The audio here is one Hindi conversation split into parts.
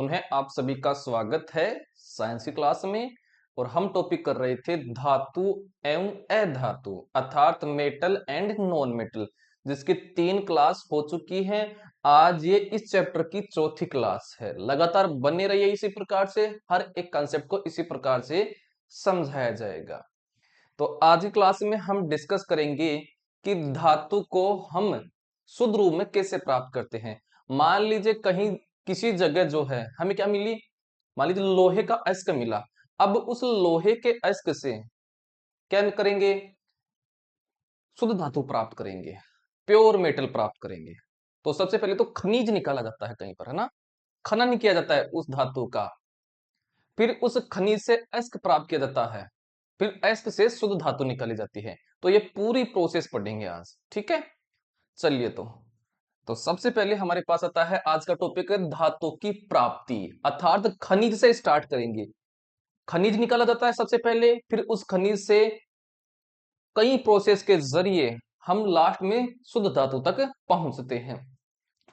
उन्हें आप सभी का स्वागत है साइंस की क्लास में। और हम टॉपिक कर रहे थे धातु एवं अधातु अर्थात मेटल एंड नॉन मेटल, जिसकी 3 क्लास हो चुकी हैं। आज ये इस चैप्टर की चौथी क्लास है। लगातार बने रहिए इसी प्रकार से, हर एक कंसेप्ट को इसी प्रकार से समझाया जाएगा। तो आज की क्लास में हम डिस्कस करेंगे कि धातु को हम शुद्ध रूप में कैसे प्राप्त करते हैं। मान लीजिए कहीं किसी जगह जो है हमें क्या मिली, मान लीजिए लोहे का अयस्क मिला। अब उस लोहे के अयस्क से क्या करेंगे, शुद्ध धातु प्राप्त करेंगे, प्योर मेटल प्राप्त करेंगे। तो सबसे पहले तो खनिज निकाला जाता है कहीं पर, है ना। खनन किया जाता है उस धातु का, फिर उस खनिज से अयस्क प्राप्त किया जाता है, फिर अयस्क से शुद्ध धातु निकाली जाती है। तो ये पूरी प्रोसेस पढ़ेंगे आज, ठीक है। चलिए तो सबसे पहले हमारे पास आता है आज का टॉपिक है धातु की प्राप्ति, अर्थात खनिज से स्टार्ट करेंगे। खनिज निकाला जाता है सबसे पहले, फिर उस खनिज से कई प्रोसेस के जरिए हम लास्ट में शुद्ध धातु तक पहुंचते हैं।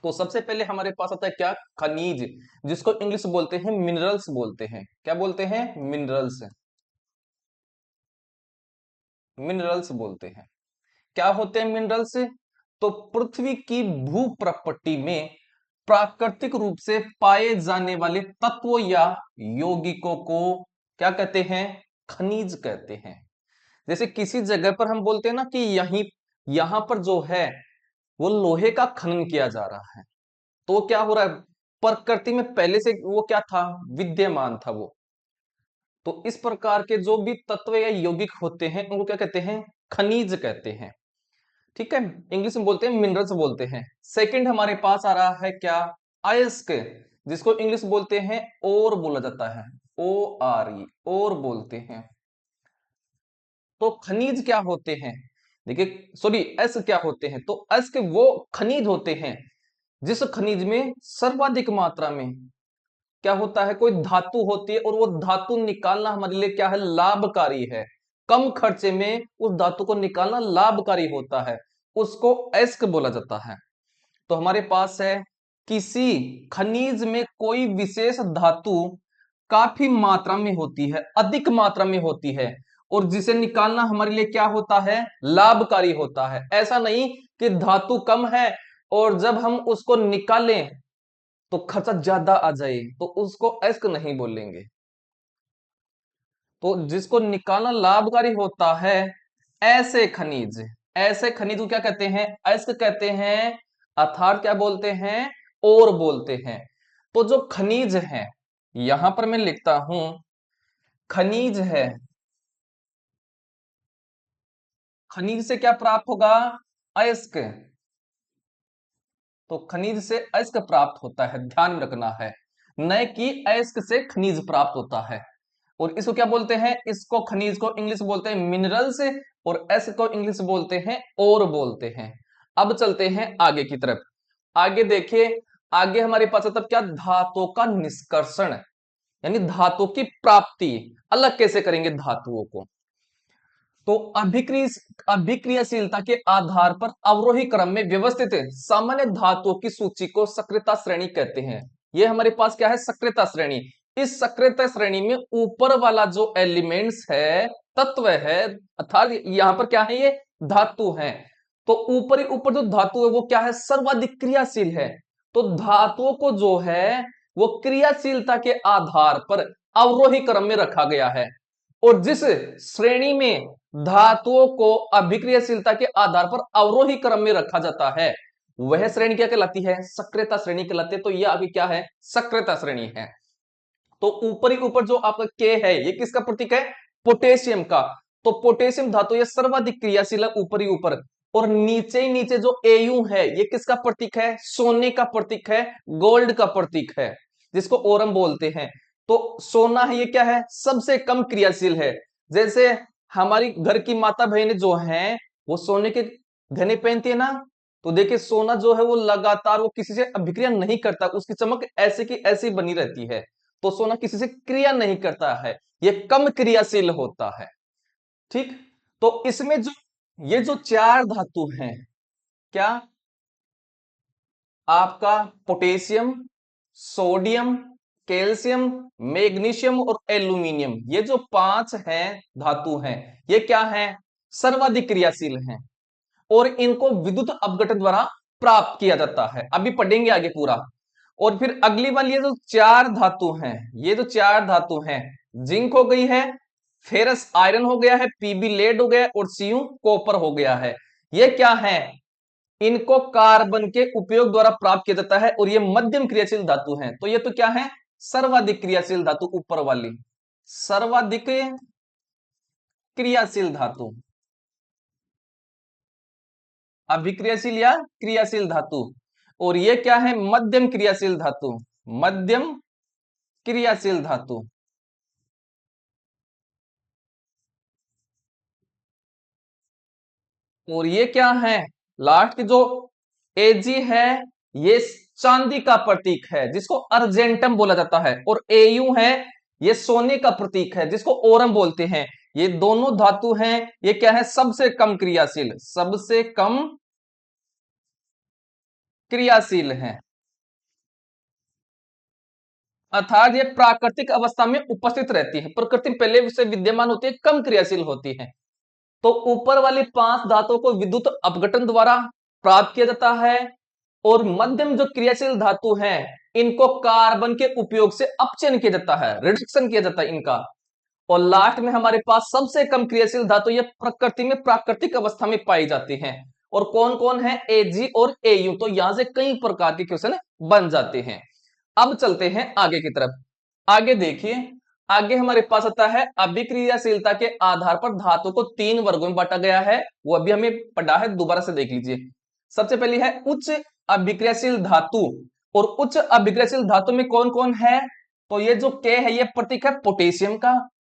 तो सबसे पहले हमारे पास आता है क्या, खनिज, जिसको इंग्लिश बोलते हैं मिनरल्स बोलते हैं। क्या बोलते हैं, मिनरल्स। मिनरल्स बोलते हैं। क्या होते हैं मिनरल्स, तो पृथ्वी की भू प्रपट्टी में प्राकृतिक रूप से पाए जाने वाले तत्वों या यौगिकों को क्या कहते हैं, खनिज कहते हैं। जैसे किसी जगह पर हम बोलते हैं ना कि यहां पर जो है वो लोहे का खनन किया जा रहा है, तो वो क्या हो रहा है, प्रकृति में पहले से वो क्या था, विद्यमान था वो। तो इस प्रकार के जो भी तत्व या यौगिक होते हैं उनको क्या कहते हैं, खनिज कहते हैं। ठीक है, इंग्लिश में बोलते हैं मिनरल्स बोलते हैं। सेकंड हमारे पास आ रहा है क्या, अयस्क, जिसको इंग्लिश बोलते हैं ओर बोला जाता है, ORE, और बोलते हैं। तो खनिज क्या होते हैं, देखिए सॉरी अयस्क क्या होते हैं, तो अयस्क वो खनिज होते हैं जिस खनिज में सर्वाधिक मात्रा में क्या होता है, कोई धातु होती है और वो धातु निकालना हमारे लिए क्या है, लाभकारी है। कम खर्चे में उस धातु को निकालना लाभकारी होता है, उसको अयस्क बोला जाता है। तो हमारे पास है किसी खनिज में कोई विशेष धातु काफी मात्रा में होती है, अधिक मात्रा में होती है, और जिसे निकालना हमारे लिए क्या होता है, लाभकारी होता है। ऐसा नहीं कि धातु कम है और जब हम उसको निकालें तो खर्चा ज्यादा आ जाए, तो उसको अयस्क नहीं बोलेंगे। तो जिसको निकालना लाभकारी होता है, ऐसे खनिज, ऐसे खनिज को क्या कहते हैं, अयस्क कहते हैं, अर्थात क्या बोलते हैं, और बोलते हैं। तो जो खनिज है, यहां पर मैं लिखता हूं खनिज है, खनिज से क्या प्राप्त होगा, अयस्क। तो खनिज से अयस्क प्राप्त होता है, ध्यान में रखना है, न कि अयस्क से खनिज प्राप्त होता है। और इसको क्या बोलते हैं, इसको खनिज को इंग्लिश बोलते हैं मिनरल्स, और अयस्क को इंग्लिश बोलते हैं और बोलते हैं। अब चलते हैं आगे की तरफ। आगे देखिए, आगे हमारे पास तब क्या, धातुओं का निष्कर्षण, यानी धातु की प्राप्ति अलग कैसे करेंगे धातुओं को। तो अभिक्रियाशीलता के आधार पर अवरोही क्रम में व्यवस्थित सामान्य धातुओं की सूची को सक्रियता श्रेणी कहते हैं। ये हमारे पास क्या है, सक्रियता श्रेणी। इस सक्रियता श्रेणी में ऊपर वाला जो एलिमेंट्स है, तत्व है, अर्थात यहां पर क्या है, ये धातु है। तो ऊपर ही ऊपर जो धातु है वो क्या है, सर्वाधिक क्रियाशील है। तो धातुओं को जो है वो क्रियाशीलता के आधार पर अवरोही क्रम में रखा गया है। और जिस श्रेणी में धातुओं को अभिक्रियाशीलता के आधार पर अवरोही क्रम में रखा जाता है, वह श्रेणी क्या कहलाती है, सक्रियता श्रेणी कहलाती है। तो यह आगे क्या है, सक्रियता श्रेणी है। तो ऊपर ही ऊपर जो आपका के है, ये किसका प्रतीक है, पोटेशियम का। तो पोटेशियम धातु ये सर्वाधिक क्रियाशील है ऊपर ही ऊपर। और नीचे ही नीचे जो एयू है, ये किसका प्रतीक है, सोने का प्रतीक है, गोल्ड का प्रतीक है, जिसको ओरम बोलते हैं। तो सोना है, ये क्या है, सबसे कम क्रियाशील है। जैसे हमारी घर की माता बहनें जो हैं वो सोने के गहने पहनती है ना, तो देखिए सोना जो है वो लगातार वो किसी से अभिक्रिया नहीं करता, उसकी चमक ऐसे की ऐसी बनी रहती है। तो सोना किसी से क्रिया नहीं करता है, ये कम क्रियाशील होता है। ठीक, तो इसमें जो ये जो 4 धातु हैं, क्या, आपका पोटेशियम, सोडियम, कैल्शियम, मैग्नीशियम और एल्यूमिनियम, ये जो 5 हैं धातु हैं, ये क्या हैं? सर्वाधिक क्रियाशील हैं और इनको विद्युत अपघटन द्वारा प्राप्त किया जाता है। अभी पढ़ेंगे आगे पूरा। और फिर अगली वाली ये जो 4 धातु हैं, ये जो 4 धातु हैं, जिंक हो गई है, फेरस आयरन हो गया है, पीबी लेड हो गया है और सीयू कॉपर हो गया है। ये क्या है? इनको कार्बन के उपयोग द्वारा प्राप्त किया जाता है और ये मध्यम क्रियाशील धातु हैं। तो ये तो क्या है? सर्वाधिक क्रियाशील धातु, ऊपर वाली सर्वाधिक क्रियाशील धातु, अभिक्रियाशील या क्रियाशील धातु। और ये क्या है? मध्यम क्रियाशील धातु, मध्यम क्रियाशील धातु। और ये क्या है? लास्ट की जो एजी है, ये चांदी का प्रतीक है जिसको अर्जेंटम बोला जाता है, और एयू है, ये सोने का प्रतीक है जिसको ओरम बोलते हैं। ये दोनों धातु हैं, ये क्या है? सबसे कम क्रियाशील, सबसे कम क्रियाशील है, अर्थात ये प्राकृतिक अवस्था में उपस्थित रहती है, प्रकृति में पहले से विद्यमान होती है, कम क्रियाशील होती है। तो ऊपर वाली 5 धातुओं को विद्युत अपघटन द्वारा प्राप्त किया जाता है और मध्यम जो क्रियाशील धातु हैं, इनको कार्बन के उपयोग से अपचयन किया जाता है, रिडक्शन किया जाता है इनका। और लास्ट में हमारे पास सबसे कम क्रियाशील धातु ये प्रकृति में प्राकृतिक अवस्था में पाई जाती हैं। और कौन कौन है? एजी और एयू। तो यहां से कई प्रकार के क्वेश्चन बन जाते हैं। अब चलते हैं आगे की तरफ। आगे देखिए, आगे हमारे पास आता है अभिक्रियाशीलता के आधार पर धातु को 3 वर्गों में बांटा गया है। वो अभी हमें पढ़ा है, दोबारा से देख लीजिए। सबसे पहली है उच्च अभिक्रियाशील धातु। और उच्च अभिक्रियाशील धातु में कौन कौन है? तो ये जो के है, ये प्रतीक है पोटेशियम का,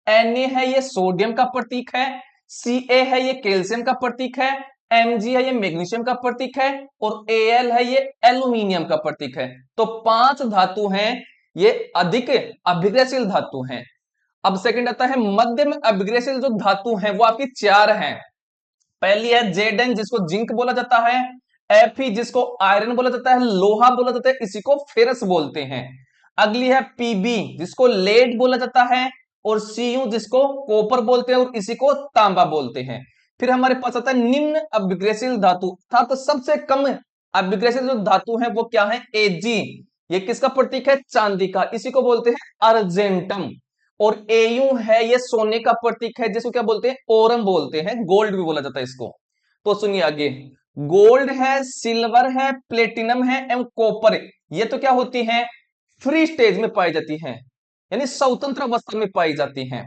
Na है, ये सोडियम का प्रतीक है, Ca है, ये कैल्शियम का प्रतीक है, Mg है, ये मैग्नीशियम का प्रतीक है, और Al है, ये एल्यूमिनियम का प्रतीक है। तो 5 धातु हैं, ये अधिक अभिक्रियाशील धातु हैं। अब सेकंड आता है मध्यम अभिक्रियाशील जो धातु हैं, वो आपकी 4 हैं। पहली है Zn जिसको जिंक बोला जाता है, Fe जिसको आयरन बोला जाता है, लोहा बोला जाता है, इसी को फेरस बोलते हैं। अगली है Pb जिसको लेड बोला जाता है, और Cu जिसको कॉपर बोलते हैं और इसी को तांबा बोलते हैं। फिर हमारे पास आता है निम्न अभिक्रियाशील धातु, था तो सबसे कम अभिक्रियाशील जो धातु है वो क्या है? Ag। ये किसका प्रतीक है? चांदी का, इसी को बोलते हैं अर्जेंटम। और एयू है, ये सोने का प्रतीक है जिसको क्या बोलते हैं? ओरम बोलते हैं, गोल्ड भी बोला जाता है इसको। तो सुनिए आगे, गोल्ड है, सिल्वर है, प्लेटिनम है एवं कॉपर, ये तो क्या होती है? फ्री स्टेज में पाई जाती हैं, यानी स्वतंत्र अवस्था में पाई जाती हैं।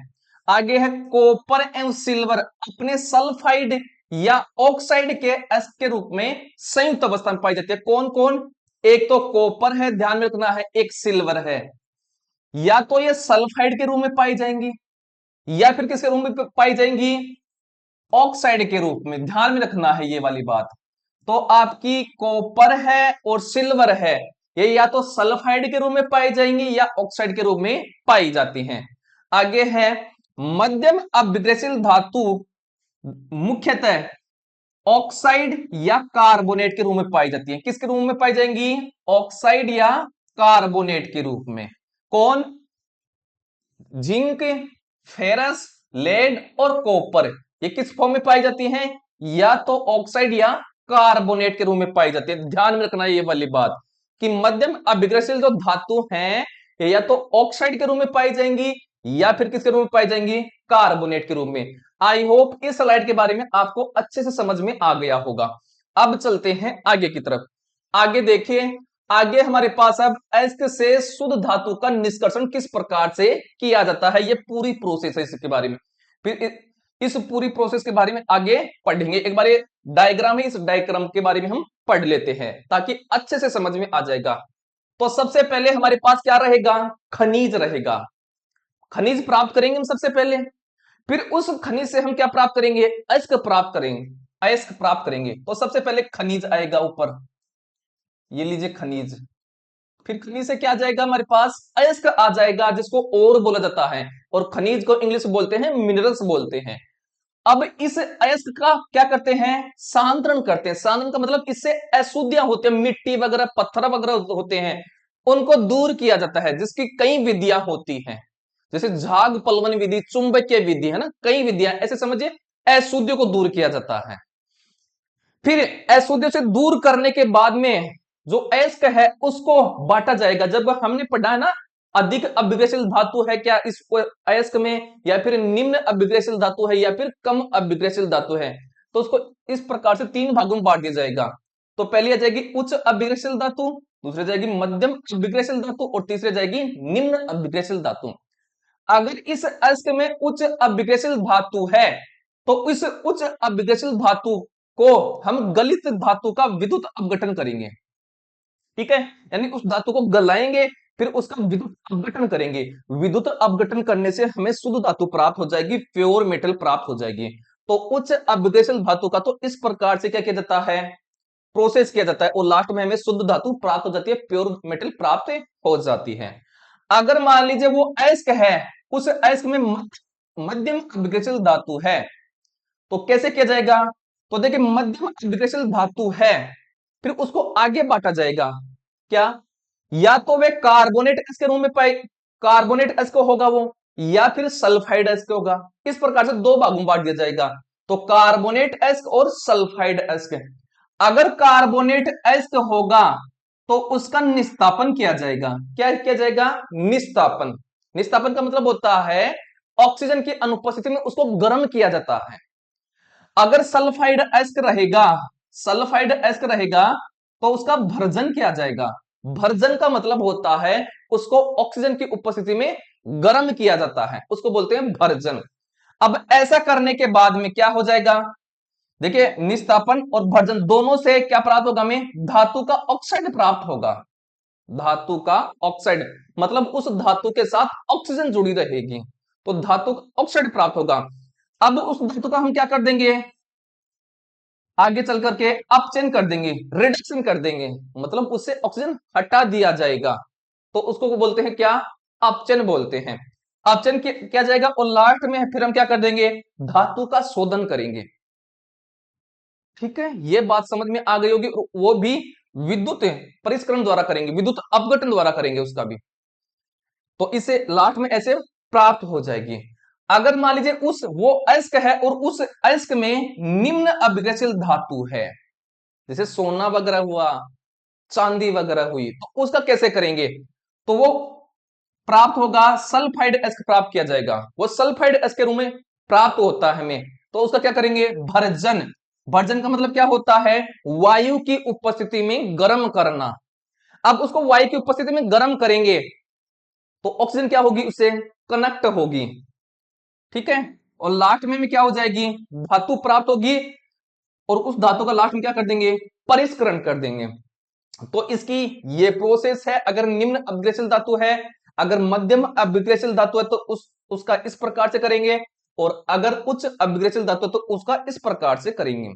आगे है कॉपर एवं सिल्वर अपने सल्फाइड या ऑक्साइड के एस के रूप में संयुक्त अवस्था में पाई जाती है। कौन कौन? एक तो कॉपर है, ध्यान में रखना है, एक सिल्वर है। या तो ये सल्फाइड के रूप में पाई जाएंगी, या फिर किसके रूप में पाई जाएंगी? ऑक्साइड के रूप में, ध्यान में रखना है ये वाली बात। तो आपकी कॉपर है और सिल्वर है, ये या तो सल्फाइड के रूप में पाई जाएंगी या ऑक्साइड के रूप में पाई जाती हैं। आगे है मध्यम अभिक्रियाशील धातु मुख्यतः ऑक्साइड या कार्बोनेट के रूप में पाई जाती है। किसके रूप में पाई जाएंगी? ऑक्साइड या कार्बोनेट के रूप में। कौन? जिंक, फेरस, लेड और कॉपर, ये किस फॉर्म में पाई जाती हैं? या तो ऑक्साइड या कार्बोनेट के रूप में पाई जाती है। ध्यान में रखना ये वाली बात कि मध्यम अभिक्रियाशील जो धातु हैं, या तो ऑक्साइड के रूप में पाई जाएंगी या फिर किसके रूप में पाई जाएंगी? कार्बोनेट के रूप में। आई होप इस स्लाइड के बारे में आपको अच्छे से समझ में आ गया होगा। अब चलते हैं आगे की तरफ। आगे देखिए, आगे हमारे पास अब अयस्क से शुद्ध धातु का निष्कर्षण किस प्रकार से किया जाता है, ये पूरी प्रोसेस है इसके बारे में। फिर इस पूरी प्रोसेस के बारे में आगे पढ़ेंगे। एक बार ये डायग्राम है, इस डायग्राम के बारे में हम पढ़ लेते हैं ताकि अच्छे से समझ में आ जाएगा। तो सबसे पहले हमारे पास क्या रहेगा? खनिज रहेगा। खनिज प्राप्त करेंगे हम सबसे पहले, फिर उस खनिज से हम क्या प्राप्त करेंगे? अयस्क प्राप्त करेंगे, अयस्क प्राप्त करेंगे। तो सबसे पहले खनिज आएगा ऊपर, ये लीजिए खनिज। फिर खनिज से क्या जाएगा हमारे पास? अयस्क आ जाएगा जिसको ओर बोला जाता है, और खनिज को इंग्लिश बोलते हैं मिनरल्स बोलते हैं। अब इस अयस्क का क्या करते हैं? सांद्रण करते हैं। सांद्रण का मतलब इससे अशुद्धियां होते हैं, मिट्टी वगैरह पत्थर वगैरह होते हैं, उनको दूर किया जाता है, जिसकी कई विधियां होती हैं, जैसे झाग पलवन विधि, चुंबकीय विधि, है ना, कई विधियां, ऐसे समझिए अशुद्धियों को दूर किया जाता है। फिर अशुद्धियों से दूर करने के बाद में जो अयस्क है उसको बांटा जाएगा। जब हमने पढ़ा है ना, अधिक अभिक्रियाशील धातु है क्या इस अयस्क में, या फिर निम्न अभिक्रियाशील धातु है, या फिर कम अभिक्रियाशील धातु है, तो उसको इस प्रकार से तीन भागों में बांट दिया जाएगा। तो पहली आ जाएगी उच्च अभिक्रियाशील धातु, दूसरी जाएगी मध्यम अभिक्रियाशील धातु, और तीसरी जाएगी निम्न अभिक्रियाशील धातु। अगर इस अयस्क में उच्च अभिक्रियाशील धातु है तो इस उच्च अभिक्रियाशील धातु को हम गलित धातु का विद्युत अपघटन करेंगे। ठीक है, यानी उस धातु को गलाएंगे, फिर उसका विद्युत अपघटन करेंगे। विद्युत अपघटन करने से हमें शुद्ध धातु प्राप्त हो जाएगी, प्योर मेटल प्राप्त हो जाएगी। तो उच्च अभिक्रियाशील धातु का तो इस प्रकार से क्या किया जाता है, प्रोसेस किया जाता है, और लास्ट में हमें शुद्ध धातु प्राप्त हो जाती है, प्योर मेटल प्राप्त हो जाती है। अगर मान लीजिए वो अयस्क है, उस अयस्क में मध्यम अभिक्रियाशील धातु है, तो कैसे किया जाएगा, तो देखिए मध्यम अभिक्रियाशील धातु है, फिर उसको आगे बांटा जाएगा। क्या, या तो वे कार्बोनेट एस के रूप में पाए, कार्बोनेट एस को होगा वो, या फिर सल्फाइड एस को होगा। इस प्रकार से दो भागों में बांट दिया जाएगा, तो कार्बोनेट एस और सल्फाइड एस। अगर कार्बोनेट एस होगा तो उसका निस्तापन किया जाएगा। क्या किया जाएगा, निस्तापन। निस्तापन का मतलब होता है ऑक्सीजन की अनुपस्थिति में उसको गर्म किया जाता है। अगर सल्फाइड एस्क रहेगा, सल्फाइड एस्क रहेगा, तो उसका भर्जन किया जाएगा। भर्जन का मतलब होता है उसको ऑक्सीजन की उपस्थिति में गर्म किया जाता है, उसको बोलते हैं भर्जन। अब ऐसा करने के बाद में क्या हो जाएगा, देखिए निस्तापन और भर्जन दोनों से क्या प्राप्त होगा, हमें धातु का ऑक्साइड प्राप्त होगा। धातु का ऑक्साइड मतलब उस धातु के साथ ऑक्सीजन जुड़ी रहेगी, तो धातु का ऑक्साइड प्राप्त होगा। अब उस धातु का हम क्या कर देंगे, आगे चल करके अपचयन कर देंगे, रिडक्शन कर देंगे, मतलब उससे ऑक्सीजन हटा दिया जाएगा, तो उसको बोलते हैं क्या, अपचयन बोलते हैं। अपचयन किया जाएगा, और लास्ट में फिर हम क्या कर देंगे, धातु का शोधन करेंगे। ठीक है, ये बात समझ में आ गई होगी, वो भी विद्युत परिष्करण द्वारा करेंगे, विद्युत अपघटन द्वारा करेंगे उसका भी, तो इसे लास्ट में ऐसे प्राप्त हो जाएगी। अगर मान लीजिए उस वो अयस्क है और उस अयस्क में निम्न अभिक्रियाशील धातु है, जैसे सोना वगैरह हुआ, चांदी वगैरह हुई, तो उसका कैसे करेंगे, तो वो प्राप्त होगा, सल्फाइड एस्क प्राप्त किया जाएगा। वो सल्फाइड एस्क के रूप में प्राप्त होता है हमें, तो उसका क्या करेंगे, भर्जन। भर्जन का मतलब क्या होता है, वायु की उपस्थिति में गर्म करना। अब उसको वायु की उपस्थिति में गर्म करेंगे तो ऑक्सीजन क्या होगी, उससे कनेक्ट होगी। ठीक है, और लास्ट में क्या हो जाएगी, धातु प्राप्त होगी, और उस धातु का लास्ट में क्या कर देंगे, परिष्करण कर देंगे। तो इसकी ये प्रोसेस है। अगर निम्न अभिक्रियाशील धातु है, अगर मध्यम अभिक्रियाशील धातु है तो उसका इस प्रकार से करेंगे, और अगर उच्च अभिक्रियाशील धातु है तो उसका इस प्रकार से करेंगे।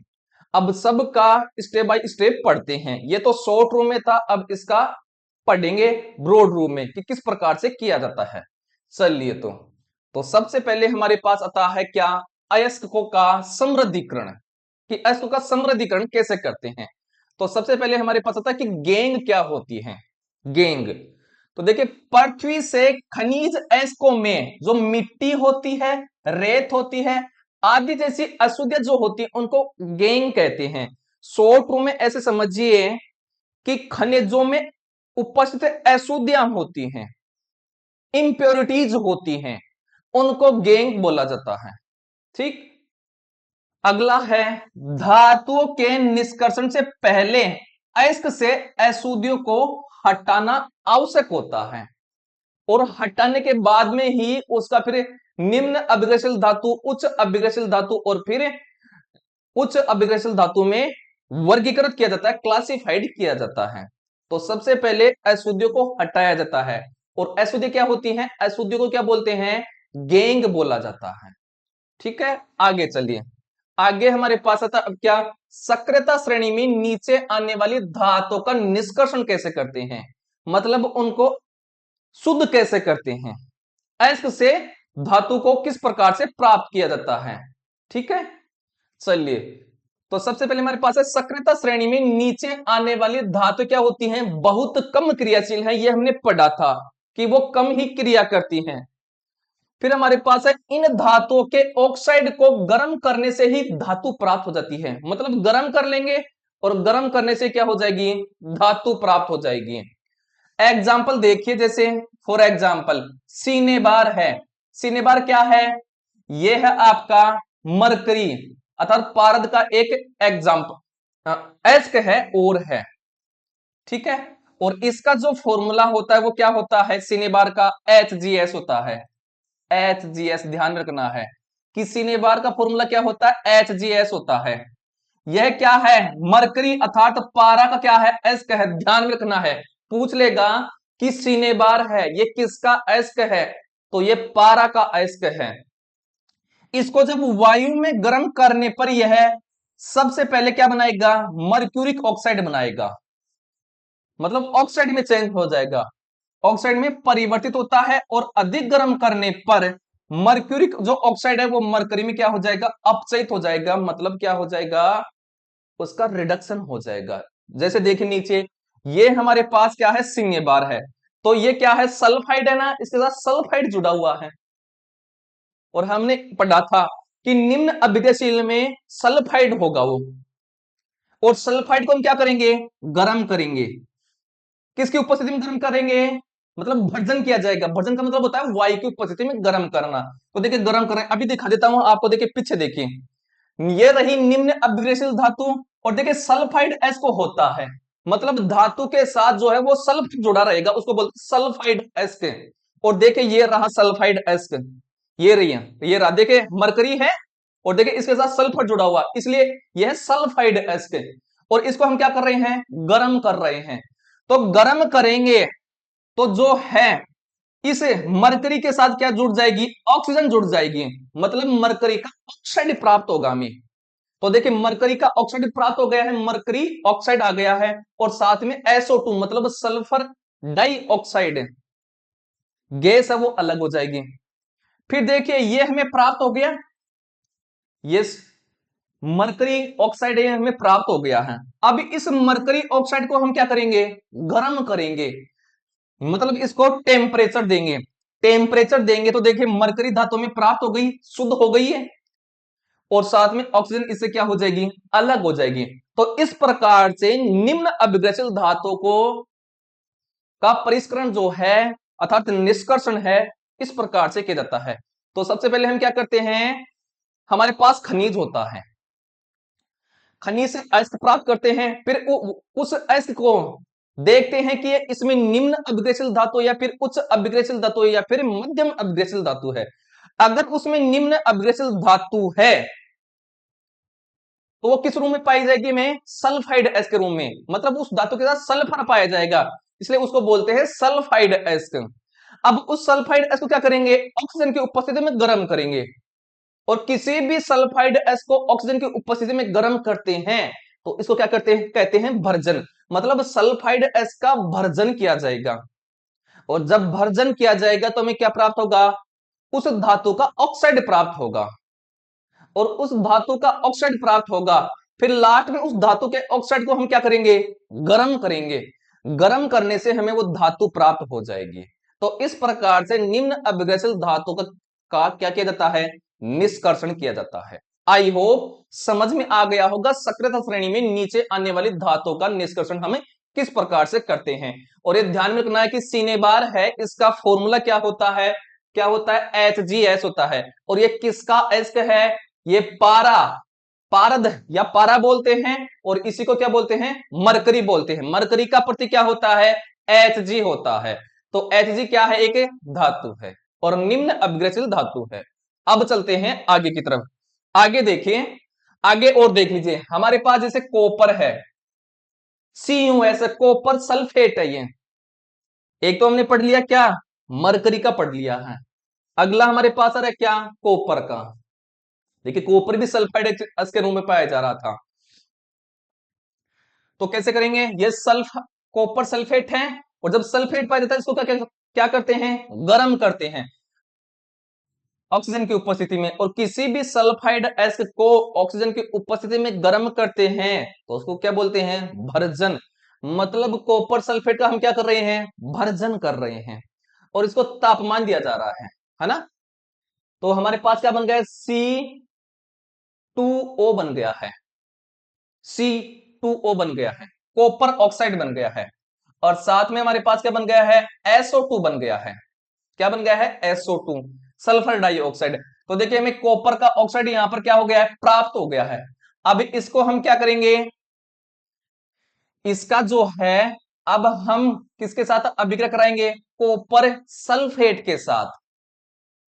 अब सबका स्टेप बाय स्टेप पढ़ते हैं, ये तो शॉर्ट रूम में था, अब इसका पढ़ेंगे ब्रॉड रूम में कि किस प्रकार से किया जाता है। चलिए, तो सबसे पहले हमारे पास आता है क्या, अयस्कों का समृद्धिकरण, कि अयस्कों का समृद्धिकरण कैसे करते हैं। तो सबसे पहले हमारे पास आता है कि गेंग क्या होती है। गेंग, तो देखिए पृथ्वी से खनिज अयस्कों में जो मिट्टी होती है, रेत होती है, आदि जैसी अशुद्धियां जो होती है उनको गेंग कहते हैं। शॉर्ट रूम में ऐसे समझिए कि खनिजों में उपस्थित अशुद्धियां होती हैं, इंप्योरिटीज होती हैं, उनको गेंग बोला जाता है। ठीक, अगला है धातुओं के निष्कर्षण से पहले अयस्क से अशुद्धियों को हटाना आवश्यक होता है, और हटाने के बाद में ही उसका फिर निम्न अभिक्रियाशील धातु, उच्च अभिक्रियाशील धातु, और फिर उच्च अभिक्रियाशील धातु में वर्गीकृत किया जाता है, क्लासिफाइड किया जाता है। तो सबसे पहले अशुद्धियों को हटाया जाता है, और अशुद्धि क्या होती है, अशुद्धियों को क्या बोलते हैं, गेंग बोला जाता है। ठीक है, आगे चलिए, आगे हमारे पास आता अब क्या, सक्रियता श्रेणी में नीचे आने वाली धातुओं का निष्कर्षण कैसे करते हैं, मतलब उनको शुद्ध कैसे करते हैं, अयस्क से धातु को किस प्रकार से प्राप्त किया जाता है। ठीक है, चलिए, तो सबसे पहले हमारे पास है सक्रियता श्रेणी में नीचे आने वाली धातु क्या होती हैं, बहुत कम क्रियाशील है, ये हमने पढ़ा था कि वो कम ही क्रिया करती हैं। फिर हमारे पास है इन धातुओं के ऑक्साइड को गर्म करने से ही धातु प्राप्त हो जाती है, मतलब गर्म कर लेंगे और गर्म करने से क्या हो जाएगी, धातु प्राप्त हो जाएगी। एग्जाम्पल देखिए, जैसे फॉर एग्जाम्पल सीनेबार है। सीनेबार क्या है, ये है आपका मरकरी अर्थात पारद का एक एग्जाम्पल, एस्क है और है, ठीक है। और इसका जो फॉर्मूला होता है वो क्या होता है, सिनेबार का HGS होता है। HGS ध्यान रखना है कि सिनेबार का फॉर्मूला क्या होता है, HGS होता है। यह क्या है, मरकरी अर्थात पारा का क्या है, एस्क है, ध्यान रखना है। पूछ लेगा कि सिनेबार है, ये किसका एस्क है, तो ये पारा का एस्क है। इसको जब वायु में गर्म करने पर यह सबसे पहले क्या बनाएगा, मर्क्यूरिक ऑक्साइड बनाएगा, मतलब ऑक्साइड में चेंज हो जाएगा, ऑक्साइड में परिवर्तित होता है। और अधिक गर्म करने पर मर्क्यूरिक जो ऑक्साइड है वो मरकरी में क्या हो जाएगा, अपचयित हो जाएगा, मतलब क्या हो जाएगा, उसका रिडक्शन हो जाएगा। जैसे देखिए नीचे, ये हमारे पास क्या है, सिंगे बार है, तो ये क्या है, सल्फाइड है ना, इसके साथ सल्फाइड जुड़ा हुआ है। और हमने पढ़ा था कि निम्न अभिक्रियाशील में सल्फाइड होगा वो, और सल्फाइड को हम क्या करेंगे, गर्म करेंगे। किसकी उपस्थिति में गर्म करेंगे, मतलब भर्जन किया जाएगा। भर्जन का मतलब होता है वायु की उपस्थिति में गर्म करना। तो देखिए गर्म कर रहे हैं, अभी दिखा देता हूं आपको, देखिए पीछे देखिए, ये रही निम्न अभिक्रियाशील धातु, और देखिए सल्फाइड एस को होता है, मतलब धातु के साथ जो है वो सल्फ जुड़ा रहेगा, उसको बोलते सल्फाइड एस के। और देखिए ये रहा सल्फाइड एस, ये रही है, ये रहा, देखिए मरकरी है और देखिए इसके साथ सल्फर जुड़ा हुआ, इसलिए यह सल्फाइड एस के। और इसको हम क्या कर रहे हैं, गर्म कर रहे हैं। तो गर्म करेंगे तो जो है इस मरकरी के साथ क्या जुड़ जाएगी, ऑक्सीजन जुड़ जाएगी, मतलब मरकरी का ऑक्साइड प्राप्त होगा हमें। तो देखिए मरकरी का ऑक्साइड प्राप्त हो गया है, मरकरी ऑक्साइड आ गया है, और साथ में SO2 मतलब सल्फर डाइऑक्साइड गैस है वो अलग हो जाएगी। फिर देखिए ये हमें प्राप्त हो गया, ये मरकरी ऑक्साइड ये हमें प्राप्त हो गया है। अब इस मरकरी ऑक्साइड को हम क्या करेंगे, गर्म करेंगे, मतलब इसको टेम्परेचर देंगे। टेम्परेचर देंगे तो देखिए मरकरी धातु में प्राप्त हो गई, शुद्ध हो गई है, और साथ में ऑक्सीजन इससे क्या हो जाएगी, अलग हो जाएगी। तो इस प्रकार से निम्न अभिग्रसित धातु को का परिष्करण जो है अर्थात निष्कर्षण है, इस प्रकार से किया जाता है। तो सबसे पहले हम क्या करते हैं, हमारे पास खनिज होता है, खनिज से अयस्क प्राप्त करते हैं, फिर उस अयस्क को देखते हैं कि इसमें निम्न अभिक्रियाशील धातु या फिर उच्च अभिक्रियाशील धातु या फिर मध्यम अभिक्रियाशील धातु है। अगर उसमें निम्न अभिक्रियाशील धातु है तो वो किस रूम में पाई जाएगी, में सल्फाइड एस्क के रूम में, मतलब उस धातु के साथ सल्फर पाया जाएगा, इसलिए उसको बोलते हैं सल्फाइड एस्क। अब उस सल्फाइड एस्क को क्या करेंगे, ऑक्सीजन की उपस्थिति में गर्म करेंगे, और किसी भी सल्फाइड एस को ऑक्सीजन की उपस्थिति में गर्म करते हैं तो इसको क्या करते हैं, कहते हैं भर्जन, मतलब सल्फाइड एस का भर्जन किया जाएगा। और जब भर्जन किया जाएगा तो हमें क्या प्राप्त होगा, उस धातु का ऑक्साइड प्राप्त होगा, और उस धातु का ऑक्साइड प्राप्त होगा। फिर लास्ट में उस धातु के ऑक्साइड को हम क्या करेंगे, गर्म करेंगे, गर्म करने से हमें वो धातु प्राप्त हो जाएगी। तो इस प्रकार से निम्न अभिक्रियाशील धातु का क्या किया जाता है, निष्कर्षण किया जाता है। आई होप समझ में आ गया होगा सक्रियता श्रेणी में नीचे आने वाली धातु का निष्कर्षण हमें किस प्रकार से करते हैं। और ये ध्यान में रखना है कि सिनेबार है, इसका फॉर्मूला क्या होता है, क्या होता है, HGS होता है। और ये किसका एस्क है, ये पारा, पारद या पारा बोलते हैं, और इसी को क्या बोलते हैं, मरकरी बोलते हैं। मरकरी का प्रतीक क्या होता है, Hg होता है। तो Hg क्या है, एक धातु है और निम्न अभिक्रियाशील धातु है। अब चलते हैं आगे की तरफ, आगे देखिए, आगे और देख लीजिए, हमारे पास जैसे कॉपर है, CuS कॉपर सल्फेट है, ये एक तो हमने पढ़ लिया क्या, मरकरी का पढ़ लिया है। अगला हमारे पास आ रहा है क्या, कॉपर का। देखिए कॉपर भी सल्फाइड एस के रूप में पाया जा रहा था, तो कैसे करेंगे, ये सल्फ कॉपर सल्फेट है, और जब सल्फेट पाया जाता है इसको क्या क्या करते हैं, गर्म करते हैं। ऑक्सीजन की उपस्थिति में, और किसी भी सल्फाइड एसिड को ऑक्सीजन की उपस्थिति में गर्म करते हैं तो उसको क्या बोलते हैं, भर्जन। मतलब कॉपर सल्फेट का हम क्या कर रहे हैं, भर्जन कर रहे हैं, और इसको तापमान दिया जा रहा है ना। तो हमारे पास क्या बन गया है, C2O बन गया है, C2O बन गया है, कॉपर ऑक्साइड बन गया है, और साथ में हमारे पास क्या बन गया है, SO2 बन गया है। क्या बन गया है, SO2, सल्फर डाइऑक्साइड। तो देखिए हमें कॉपर का ऑक्साइड यहां पर क्या हो गया है, प्राप्त हो गया है। अब इसको हम क्या करेंगे, इसका जो है, अब हम किसके साथ अभिक्रिया कराएंगे, कॉपर सल्फेट के साथ।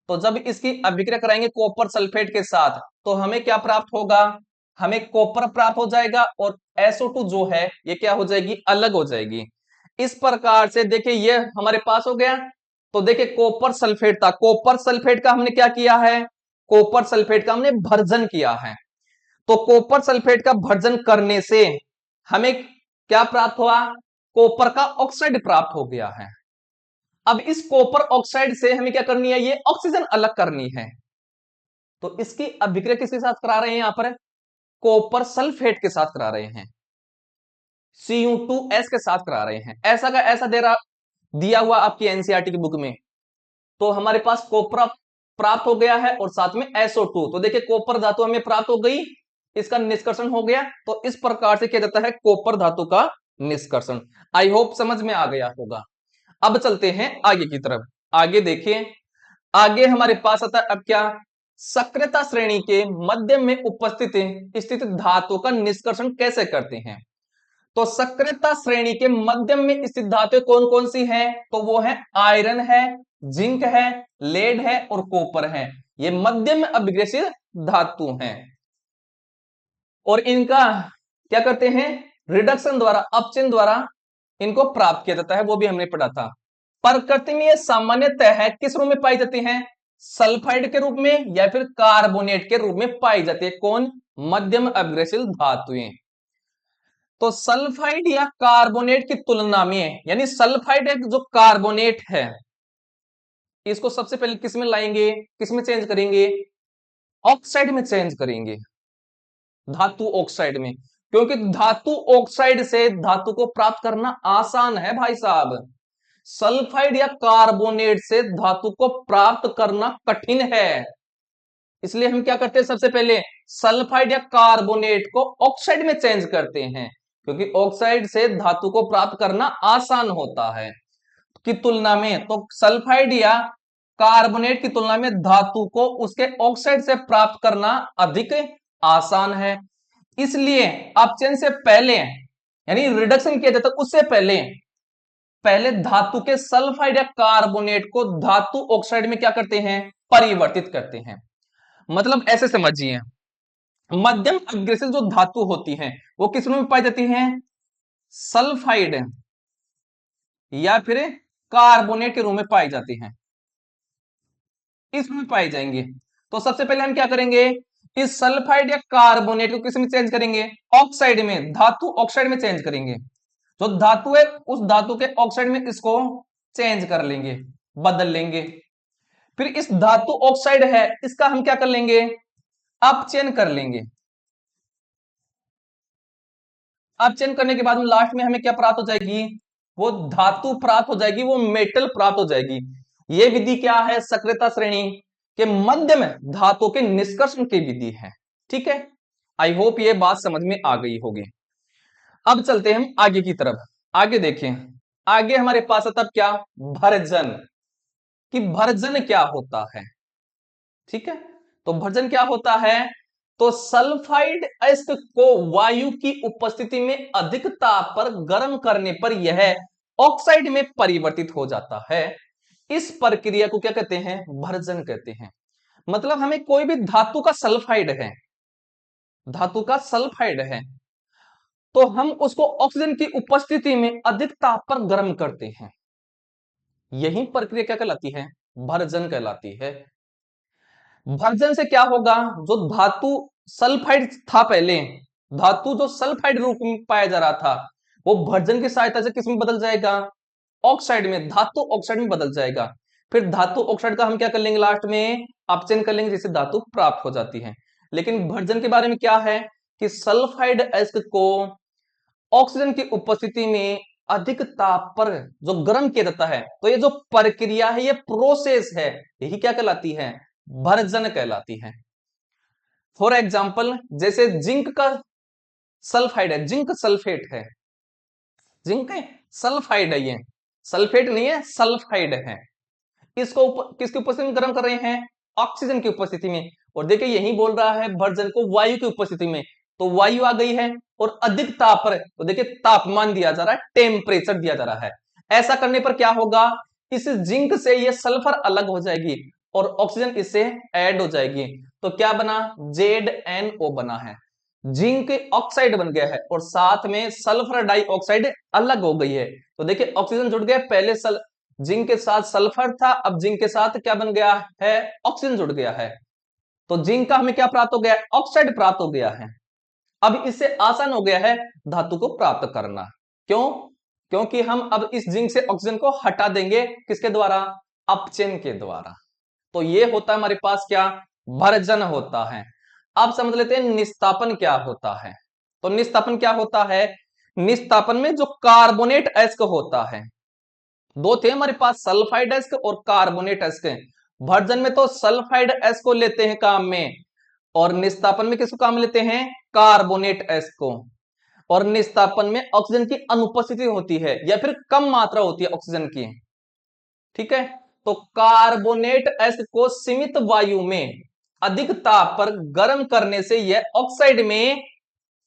तो जब इसकी अभिक्रिया कराएंगे कॉपर सल्फेट के साथ तो हमें क्या प्राप्त होगा, हमें कॉपर प्राप्त हो जाएगा, और SO2 जो है ये क्या हो जाएगी, अलग हो जाएगी। इस प्रकार से देखिए ये हमारे पास हो गया। तो देखिए कॉपर सल्फेट था, कॉपर सल्फेट का हमने क्या किया है, कॉपर सल्फेट का हमने भर्जन किया है। तो कॉपर सल्फेट का भर्जन करने से हमें क्या प्राप्त हुआ, कॉपर का ऑक्साइड प्राप्त हो गया है। अब इस कॉपर ऑक्साइड से हमें क्या करनी है, ये ऑक्सीजन अलग करनी है। तो इसकी अभिक्रिया किसके साथ करा रहे हैं, यहां पर कॉपर सल्फेट के साथ करा रहे हैं, Cu2S के साथ करा रहे हैं। ऐसा का ऐसा दे रहा, दिया हुआ आपकी एनसीईआरटी की बुक में। तो हमारे पास कॉपर प्राप्त हो गया है और साथ में SO2। तो देखिए कॉपर धातु हमें प्राप्त हो गई, इसका निष्कर्षण हो गया। तो इस प्रकार से किया जाता है कॉपर धातु का निष्कर्षण। आई होप समझ में आ गया होगा। अब चलते हैं आगे की तरफ। आगे देखिए, आगे हमारे पास आता है अब क्या, सक्रियता श्रेणी के मध्य में उपस्थित स्थित धातु का निष्कर्षण कैसे करते हैं। तो सक्रियता श्रेणी के मध्य में स्थित धातु कौन कौन सी हैं, तो वो है आयरन है, जिंक है, लेड है और कॉपर है। ये मध्यम अभिग्रसित धातु हैं, और इनका क्या करते हैं, रिडक्शन द्वारा, अपचयन द्वारा इनको प्राप्त किया जाता है, वो भी हमने पढ़ा था। प्रकृति में ये सामान्यतः है किस रूप में पाई जाती हैं, सल्फाइड के रूप में या फिर कार्बोनेट के रूप में पाई जाती है। कौन, मध्यम अभिग्रहशील धातुएं। तो सल्फाइड या कार्बोनेट की तुलना में, यानी सल्फाइड एक जो कार्बोनेट है, इसको सबसे पहले किस में लाएंगे, किस में चेंज करेंगे, ऑक्साइड में चेंज करेंगे, धातु ऑक्साइड में। क्योंकि धातु ऑक्साइड से धातु को प्राप्त करना आसान है भाई साहब, सल्फाइड या कार्बोनेट से धातु को प्राप्त करना कठिन है। इसलिए हम क्या करते हैं, सबसे पहले सल्फाइड या कार्बोनेट को ऑक्साइड में चेंज करते हैं, क्योंकि ऑक्साइड से धातु को प्राप्त करना आसान होता है की तुलना में। तो सल्फाइड या कार्बोनेट की तुलना में धातु को उसके ऑक्साइड से प्राप्त करना अधिक आसान है। इसलिए अपचयन से पहले, यानी रिडक्शन किया जाता है उससे पहले, पहले धातु के सल्फाइड या कार्बोनेट को धातु ऑक्साइड में क्या करते हैं, परिवर्तित करते हैं। मतलब ऐसे समझिए, मध्यम अग्रेसिव जो धातु होती हैं वो किस रूप में पाई जाती हैं, सल्फाइड या फिर कार्बोनेट के रूप में पाई जाती हैं, इस रूप में पाई जाएंगे। तो सबसे पहले हम क्या करेंगे, इस सल्फाइड या कार्बोनेट को किस में चेंज करेंगे, ऑक्साइड में, धातु ऑक्साइड में चेंज करेंगे। जो धातु है उस धातु के ऑक्साइड में इसको चेंज कर लेंगे, बदल लेंगे। फिर इस धातु ऑक्साइड है इसका हम क्या कर लेंगे, अपचयन कर लेंगे। अपचयन करने के बाद में लास्ट में हमें क्या प्राप्त हो जाएगी, वो धातु प्राप्त हो जाएगी, वो मेटल प्राप्त हो जाएगी। ये विधि क्या है, सक्रियता श्रेणी के मध्य में धातु के निष्कर्षण की विधि है। ठीक है, आई होप ये बात समझ में आ गई होगी। अब चलते हैं हम आगे की तरफ। आगे देखें, आगे हमारे पास आता क्या, भर्जन। कि भर्जन क्या होता है, ठीक है। तो भर्जन क्या होता है, तो सल्फाइड एसिड को वायु की उपस्थिति में अधिक ताप पर गर्म करने पर यह ऑक्साइड में परिवर्तित हो जाता है। इस प्रक्रिया को क्या कहते हैं, भर्जन कहते हैं। मतलब हमें कोई भी धातु का सल्फाइड है, धातु का सल्फाइड है, तो हम उसको ऑक्सीजन की उपस्थिति में अधिक ताप पर गर्म करते हैं। यही प्रक्रिया क्या कहलाती है, भर्जन कहलाती है। भर्जन से क्या होगा, जो धातु सल्फाइड था पहले, धातु जो सल्फाइड रूप में पाया जा रहा था, वो भर्जन की सहायता से किस में बदल जाएगा, ऑक्साइड में, धातु ऑक्साइड में बदल जाएगा। फिर धातु ऑक्साइड का हम क्या कर लेंगे, लास्ट में अपचयन कर लेंगे, जिससे धातु प्राप्त हो जाती है। लेकिन भर्जन के बारे में क्या है कि सल्फाइड एस्क को ऑक्सीजन की उपस्थिति में अधिक ताप पर जो गर्म किया जाता है, तो ये जो प्रक्रिया है, ये प्रोसेस है, यही क्या कहलाती है, भर्जन कहलाती है। फॉर एग्जाम्पल जैसे जिंक का सल्फाइड है, जिंक सल्फेट है, जिंक है सल्फाइड है, ये सल्फेट नहीं है, सल्फाइड है। इसको किसकी उपस्थिति में गर्म कर रहे हैं, ऑक्सीजन की उपस्थिति में। और देखिए यही बोल रहा है भर्जन को वायु की उपस्थिति में, तो वायु आ गई है और अधिक ताप पर, तो देखिए तापमान दिया जा रहा है, टेम्परेचर दिया जा रहा है। ऐसा करने पर क्या होगा, इस जिंक से ये सल्फर अलग हो जाएगी और ऑक्सीजन इससे ऐड हो जाएगी, तो क्या बना, ZnO बना है, जिंक ऑक्साइड बन गया है और साथ में सल्फर डाइऑक्साइड अलग हो गई है। तो देखिए ऑक्सीजन जुड़ गया, पहले जिंक के साथ सल्फर था, अब जिंक के साथ क्या बन गया है, ऑक्सीजन जुड़ गया है। तो जिंक का हमें क्या प्राप्त हो गया, ऑक्साइड प्राप्त हो गया है। अब इससे आसान हो गया है धातु को प्राप्त करना। क्यों, क्योंकि हम अब इस जिंक से ऑक्सीजन को हटा देंगे, किसके द्वारा, अपचयन के द्वारा। तो ये होता है हमारे पास क्या, भर्जन होता है। अब समझ लेते हैं निस्तापन क्या होता है। तो निस्तापन क्या होता है, निस्तापन में जो कार्बोनेट एस्क होता है, दो थे हमारे पास, सल्फाइड एस्क और कार्बोनेट एस्क। भर्जन में तो सल्फाइड एस्क को लेते हैं काम में, और निस्तापन में किसको काम लेते हैं, कार्बोनेट एस्क को। और निस्तापन में ऑक्सीजन की अनुपस्थिति होती है या फिर कम मात्रा होती है ऑक्सीजन की, ठीक है। तो कार्बोनेट एस्क को सीमित वायु में अधिक ताप पर गर्म करने से यह ऑक्साइड में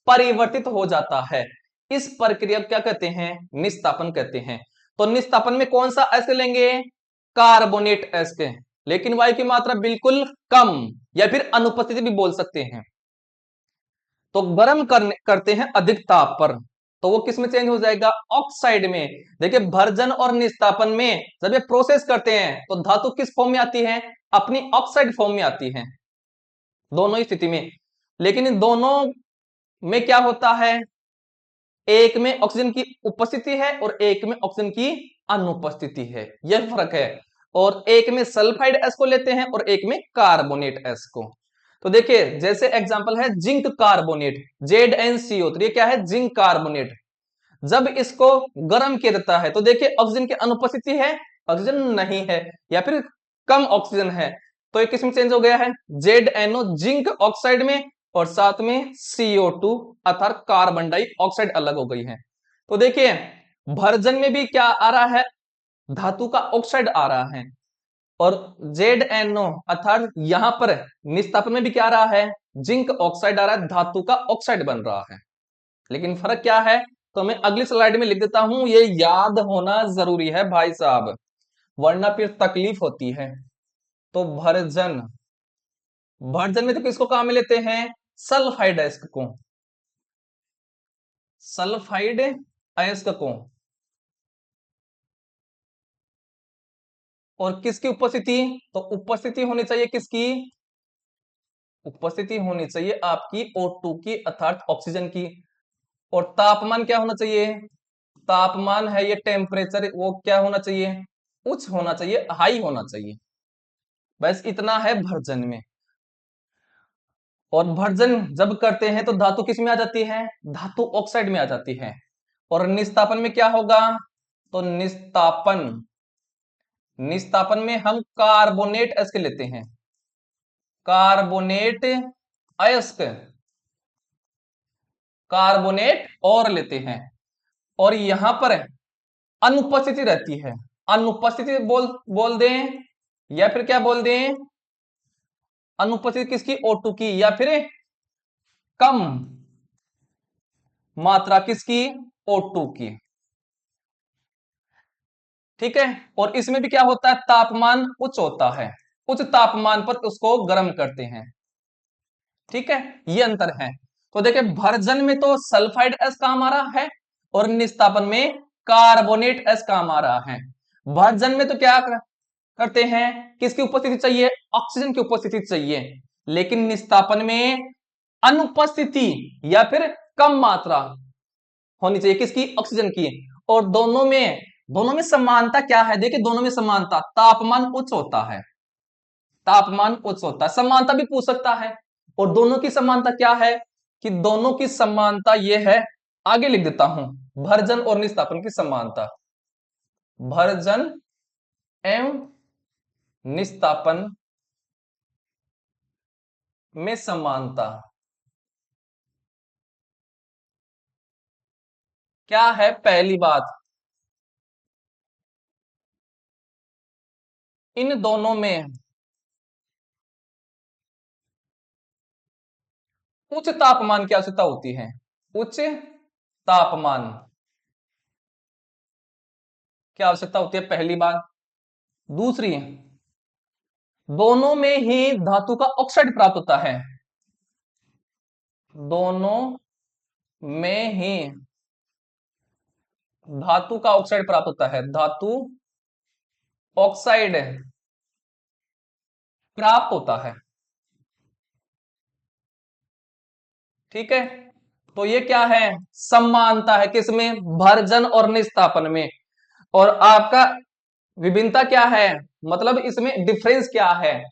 परिवर्तित हो जाता है। इस प्रक्रिया को क्या कहते हैं, निस्तापन कहते हैं। तो निस्तापन में कौन सा एस्क लेंगे, कार्बोनेट एस्क, लेकिन वायु की मात्रा बिल्कुल कम या फिर अनुपस्थिति भी बोल सकते हैं। तो गर्म करते हैं अधिक ताप पर, तो वो किस में चेंज हो जाएगा, ऑक्साइड में। देखिए भर्जन और निस्तापन में जब ये प्रोसेस करते हैं तो धातु किस फॉर्म में आती है, अपनी ऑक्साइड फॉर्म में आती है, दोनों ही स्थिति में। लेकिन इन दोनों में क्या होता है, एक में ऑक्सीजन की उपस्थिति है और एक में ऑक्सीजन की अनुपस्थिति है, यह फर्क है। और एक में सल्फाइड एस को लेते हैं और एक में कार्बोनेट एस को। तो देखिए जैसे एग्जांपल है जिंक कार्बोनेट, ZnCO, तो ये क्या है, जिंक कार्बोनेट। जब इसको गर्म किया जाता है तो देखिए ऑक्सीजन की अनुपस्थिति है, ऑक्सीजन नहीं है या फिर कम ऑक्सीजन है, तो ये किस में चेंज हो गया है, ZnO जिंक ऑक्साइड में, और साथ में CO2 अर्थात कार्बन डाइऑक्साइड अलग हो गई है। तो देखिए भर्जन में भी क्या आ रहा है, धातु का ऑक्साइड आ रहा है, और ZnO अर्थात यहां पर निस्तापन में भी क्या आ रहा है, जिंक ऑक्साइड आ रहा है, धातु का ऑक्साइड बन रहा है। लेकिन फर्क क्या है, तो मैं अगली स्लाइड में लिख देता हूं, ये याद होना जरूरी है भाई साहब, वरना फिर तकलीफ होती है। तो भर्जन, भर्जन में तो किसको काम में लेते हैं, सल्फाइड अयस्क को, सल्फाइड अयस्क को। और किसकी उपस्थिति, तो उपस्थिति होनी चाहिए किसकी, उपस्थिति होनी चाहिए आपकी O2 की अर्थात ऑक्सीजन की। और तापमान क्या होना चाहिए, तापमान है ये टेम्परेचर, वो क्या होना चाहिए, उच्च होना चाहिए, हाई होना चाहिए। बस इतना है भर्जन में। और भर्जन जब करते हैं तो धातु किस में आ जाती है, धातु ऑक्साइड में आ जाती है। और निस्तापन में क्या होगा, तो निस्तापन, निस्तापन में हम कार्बोनेट अयस्क लेते हैं, कार्बोनेट अयस्क, कार्बोनेट और लेते हैं। और यहां पर अनुपस्थिति रहती है, अनुपस्थिति बोल दें या फिर क्या बोल दें, अनुपस्थिति किसकी, O2 की, या फिर कम मात्रा किसकी, O2 की, ठीक है। और इसमें भी क्या होता है, तापमान उच्च होता है, उच्च तापमान पर उसको गर्म करते हैं, ठीक है, ये अंतर है। तो देखिए भर्जन में तो सल्फाइड एस काम आ रहा है और निस्तापन में कार्बोनेट एस काम आ रहा है। भर्जन में तो क्या करते हैं, किसकी उपस्थिति चाहिए, ऑक्सीजन की उपस्थिति चाहिए, लेकिन निस्तापन में अनुपस्थिति या फिर कम मात्रा होनी चाहिए किसकी, ऑक्सीजन की। और दोनों में दोनों में समानता क्या है? देखिए दोनों में समानता, तापमान उच्च होता है, तापमान उच्च होता है, समानता भी पूछ सकता है। और दोनों की समानता क्या है? कि दोनों की समानता यह है, आगे लिख देता हूं, भर्जन और निस्तापन की समानता, भर्जन एवं निस्तापन में समानता क्या है? पहली बात, इन दोनों में उच्च तापमान की आवश्यकता होती है, उच्च तापमान की आवश्यकता होती है, पहली बात। दूसरी, दोनों में ही धातु का ऑक्साइड प्राप्त होता है, दोनों में ही धातु का ऑक्साइड प्राप्त होता है, धातु ऑक्साइड प्राप्त होता है। ठीक है, तो ये क्या है? समानता है, किसमें? भर्जन और निस्तापन में। और आपका विभिन्नता क्या है, मतलब इसमें डिफरेंस क्या है,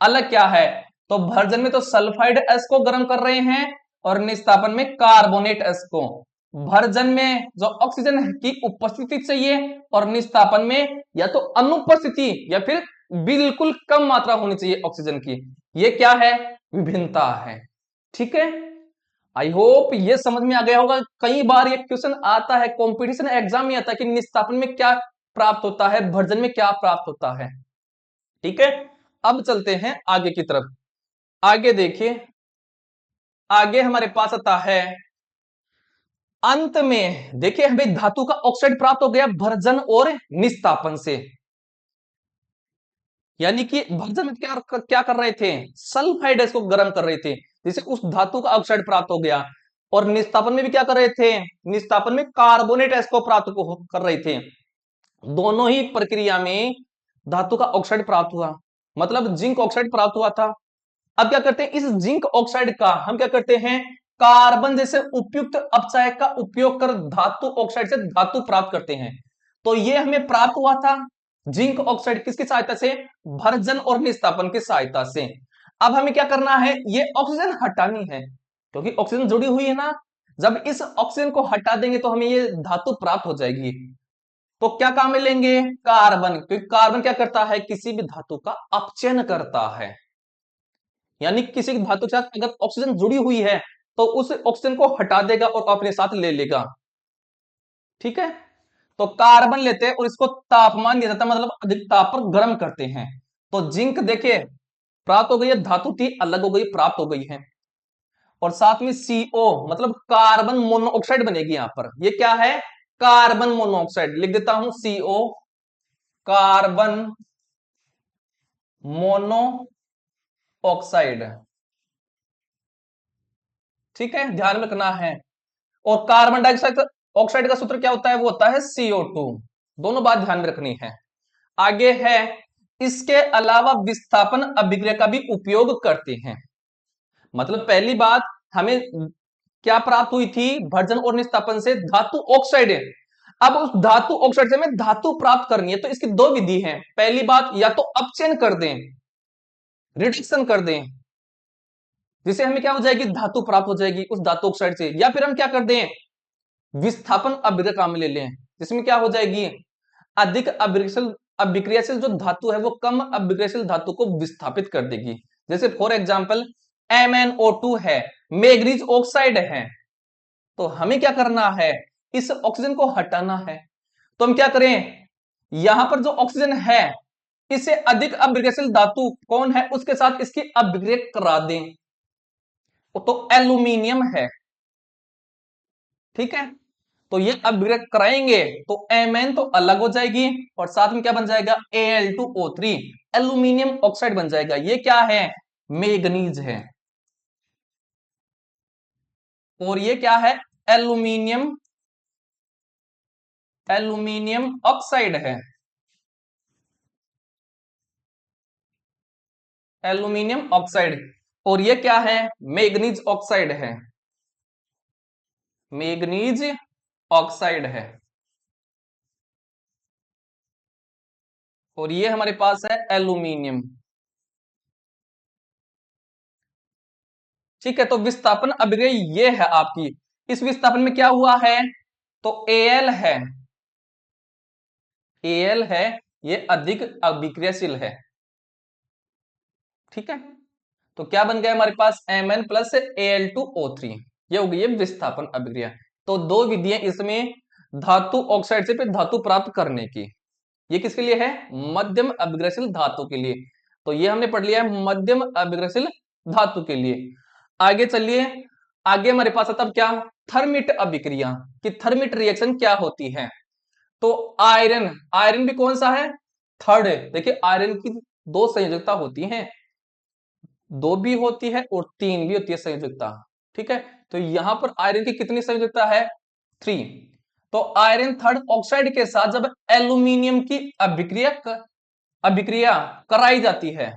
अलग क्या है? तो भर्जन में तो सल्फाइड एस को गर्म कर रहे हैं और निस्तापन में कार्बोनेट एस को। भर्जन में जो ऑक्सीजन की उपस्थिति चाहिए और निस्तापन में या तो अनुपस्थिति या फिर बिल्कुल कम मात्रा होनी चाहिए ऑक्सीजन की। ये क्या है? विभिन्नता है। ठीक है, आई होप ये समझ में आ गया होगा। कई बार ये क्वेश्चन आता है, कंपटीशन एग्जाम में आता है कि निस्तापन में क्या प्राप्त होता है, भर्जन में क्या प्राप्त होता है। ठीक है, अब चलते हैं आगे की तरफ। आगे देखिए, आगे हमारे पास आता है, अंत में देखिए हमें धातु का ऑक्साइड प्राप्त हो गया भर्जन और निस्तापन से। यानी कि भर्जन में क्या क्या कर रहे थे? सल्फाइड को गर्म कर रहे थे, जिससे उस धातु का ऑक्साइड प्राप्त हो गया। और निस्तापन में भी क्या कर रहे थे? निस्तापन में कार्बोनेट को प्राप्त कर रहे थे। दोनों ही प्रक्रिया में धातु का ऑक्साइड प्राप्त हुआ, मतलब जिंक ऑक्साइड प्राप्त हुआ था। अब क्या करते हैं, इस जिंक ऑक्साइड का हम क्या करते हैं, कार्बन जैसे उपयुक्त अपचायक का उपयोग कर धातु ऑक्साइड से धातु प्राप्त करते हैं। तो ये हमें प्राप्त हुआ था जिंक ऑक्साइड किसकी सहायता से? भर्जन और निस्तापन की सहायता से। अब हमें क्या करना है, ये ऑक्सीजन हटानी है, क्योंकि ऑक्सीजन जुड़ी हुई है ना। जब इस ऑक्सीजन को हटा देंगे तो हमें ये धातु प्राप्त हो जाएगी। तो क्या काम में लेंगे? कार्बन, क्योंकि कार्बन क्या करता है, किसी भी धातु का अपचयन करता है। यानी किसी धातु के साथ अगर ऑक्सीजन जुड़ी हुई है तो उस ऑक्सीजन को हटा देगा और अपने साथ ले लेगा। ठीक है, तो कार्बन लेते हैं और इसको तापमान दिया जाता है, मतलब अधिक ताप पर गर्म करते हैं। तो जिंक देखिए प्राप्त हो गई है, धातु थी अलग हो गई, प्राप्त हो गई है। और साथ में CO मतलब कार्बन मोनोऑक्साइड बनेगी यहां पर। ये क्या है? Carbon monoxide. लिख देता हूं CO, कार्बन मोनोऑक्साइड। ठीक है, ध्यान में रखना है। और कार्बन डाइऑक्साइड ऑक्साइड का सूत्र क्या होता है? वो होता है CO2। दोनों बात ध्यान में रखनी है। आगे है, इसके अलावा विस्थापन अभिक्रिया का भी उपयोग करते हैं। मतलब पहली बात, हमें क्या प्राप्त हुई थी? भर्जन और निस्तापन से धातु ऑक्साइड। अब उस धातु ऑक्साइड से हमें धातु प्राप्त करनी है, तो इसकी दो विधि है। पहली बात, या तो अपचयन कर दें, रिडक्शन कर दें, जिससे हमें क्या हो जाएगी? धातु प्राप्त हो जाएगी उस धातु ऑक्साइड से। या फिर हम क्या कर दें, विस्थापन अभिक्रिया काम में ले लें, जिसमें क्या हो जाएगी? अधिक अभिक्रियाशील अभिक्रियाशील जो धातु है वो कम अभिक्रियाशील धातु को विस्थापित कर देगी। जैसे फॉर एग्जांपल MnO2 है, मैग्नीज ऑक्साइड है। तो हमें क्या करना है? इस ऑक्सीजन को हटाना है। तो हम क्या करें, यहां पर जो ऑक्सीजन है इसे अधिक अभिक्रियाशील धातु कौन है उसके साथ इसकी अभिक्रिया करा दें, तो एल्यूमिनियम है। ठीक है, तो ये अभिक्रिया कराएंगे तो Mn तो अलग हो जाएगी और साथ में क्या बन जाएगा? Al2O3, एल्यूमिनियम ऑक्साइड बन जाएगा। ये क्या है? मैग्नीज है। और ये क्या है? एल्यूमिनियम, एल्यूमिनियम ऑक्साइड है, एल्यूमिनियम ऑक्साइड। और ये क्या है? मैग्नीज ऑक्साइड है, मैग्नीज ऑक्साइड है। और ये हमारे पास है एल्यूमिनियम। ठीक है, तो विस्थापन अभिक्रिया ये है आपकी। इस विस्थापन में क्या हुआ है, तो एल है, एल है, ये अधिक अभिक्रियाशील है। ठीक है, तो क्या बन गया हमारे पास Mn प्लस Al2O3, ये हो गई है विस्थापन अभिक्रिया। तो दो विधियां इसमें धातु ऑक्साइड से फिर धातु प्राप्त करने की। ये किसके लिए है, मध्यम अभिक्रियाशील धातु के लिए। तो ये हमने पढ़ लिया है मध्यम अभिक्रियाशील धातु के लिए। आगे चलिए, आगे हमारे पास आता क्या, थर्मिट अभिक्रिया। कि थर्मिट रिएक्शन क्या होती है। तो आयरन, आयरन भी कौन सा है, थर्ड है। देखिए आयरन की दो संयोजकता होती है, दो भी होती है और तीन भी होती है संयोजकता। ठीक है, तो यहां पर आयरन की कितनी संयोजकता है, 3। तो आयरन थर्ड ऑक्साइड के साथ जब एल्यूमिनियम की अभिक्रिया कराई जाती है,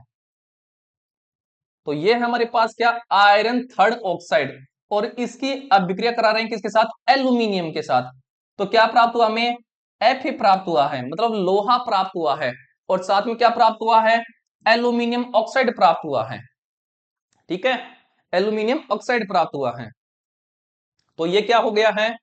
तो ये हमारे पास क्या, आयरन थर्ड ऑक्साइड, और इसकी अभिक्रिया करा रहे हैं किसके साथ, एल्यूमिनियम के साथ। तो क्या प्राप्त हुआ हमें, एफ प्राप्त हुआ है, मतलब लोहा प्राप्त हुआ है, और साथ में क्या प्राप्त हुआ है, एल्यूमिनियम ऑक्साइड प्राप्त हुआ है। ठीक है, एल्यूमिनियम ऑक्साइड प्राप्त हुआ है। तो ये क्या हो गया है,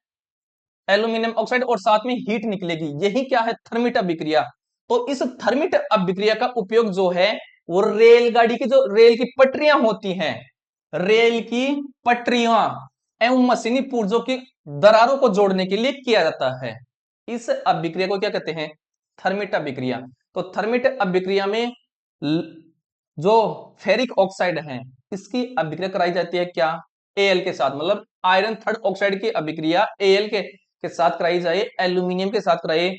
एल्यूमिनियम ऑक्साइड, और साथ में हीट निकलेगी, यही क्या है, थर्मिट अभिक्रिया। तो इस थर्मिट अभिक्रिया का उपयोग जो है वो रेलगाड़ी की, जो रेल की पटरियां होती हैं, रेल की पटरियां एवं मशीनी पुर्जों की दरारों को जोड़ने के लिए किया जाता है। इस अभिक्रिया को क्या कहते हैं, थर्मिट अभिक्रिया। तो थर्मिट अभिक्रिया में जो फेरिक ऑक्साइड है, इसकी अभिक्रिया कराई जाती है क्या, एल के साथ, मतलब आयरन थर्ड ऑक्साइड की अभिक्रिया एल के साथ कराई जाए, एल्यूमिनियम के साथ कराई